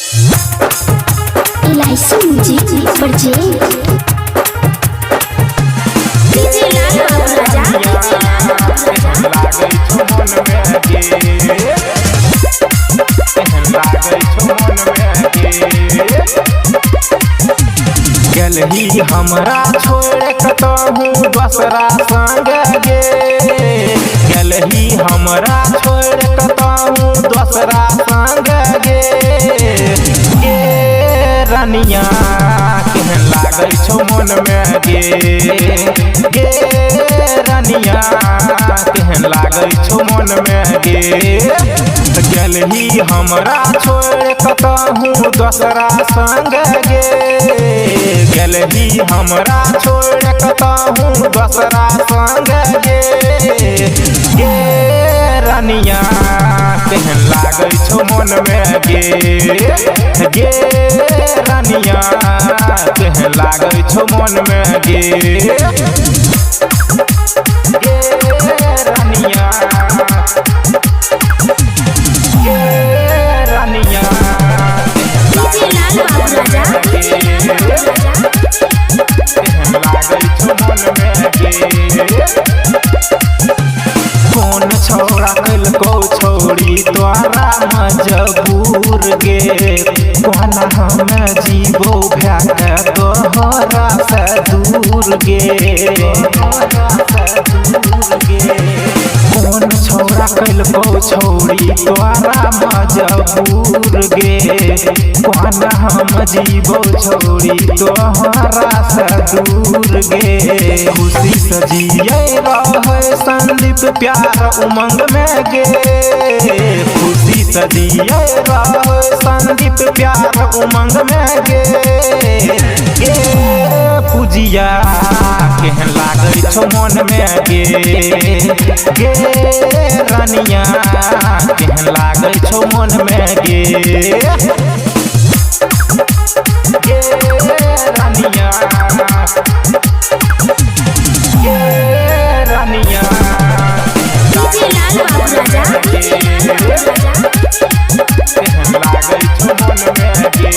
LIC music बजे DJ लाल बाबू राजा लागै छो मन में गे लागै छो मन में गे गेलही हमरा छोड़ कतहु दोसरा संग गे गेलही हमरा छोड़ कतहु दोसरा संग गे गे रनिया केहन लागै छो मन में गे गे रनिया केहन लागै छो मन में गे गेलही हमरा छोड़ कतहु दोसरा संग गे गेलही हमरा छोड़ कतहु दोसरा संग गे गे रनिया केहन लागै छो मन में गे गे रनिया केहन लागै छो मन में गे गे रनिया गे रनिया डीजे लाल बाबू राजा लागै छो मन में गे कौन छौड़ा कलको छोड़ी तोरा मजबूर गे कोना हम जीवो भैक तोहरा से दूर गे कौन छौड़ा कलको छोड़ी तोरा मजबूर गे कोना हम जीवो छोड़ी तोहरा से दूर गे खुशी से जिये रहे संदीप प्यार उमंग में गे खुशी से जिये रहे संदीप प्यार उमंग में गे गे पूजिया केहन लागै छो मन में गे गे रनिया केहन लागै छो मन में गे गे रनिया गे रनिया डीजे लाल बाबू राजा लागै छो मन में गे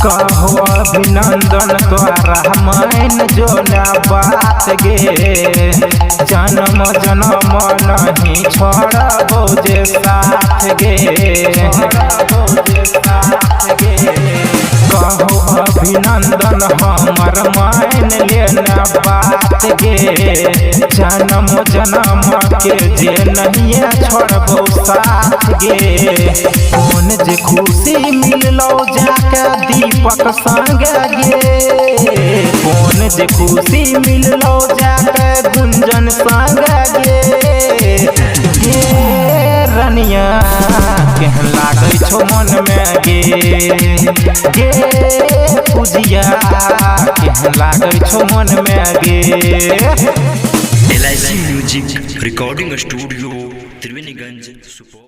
कहो अभिनंदन तोरा मैन जो ना बात गे जन्म जन्म नहीं छोड़बो जे साथ गे कहो अभिनंदन हमर मैन लेना बात गे जन्म जन्म के जे नहीं छोड़बो साथ गे कौन जे खुशी मिललो जाके दीपक संग गे कौन जे खुशी मिललो जाके गुंजन संग गे गे रनिया केहन लागै छो मन में गे गे पूजिया केहन लागै छो मन में गे LIC music recording studio Triveniganj Supaul.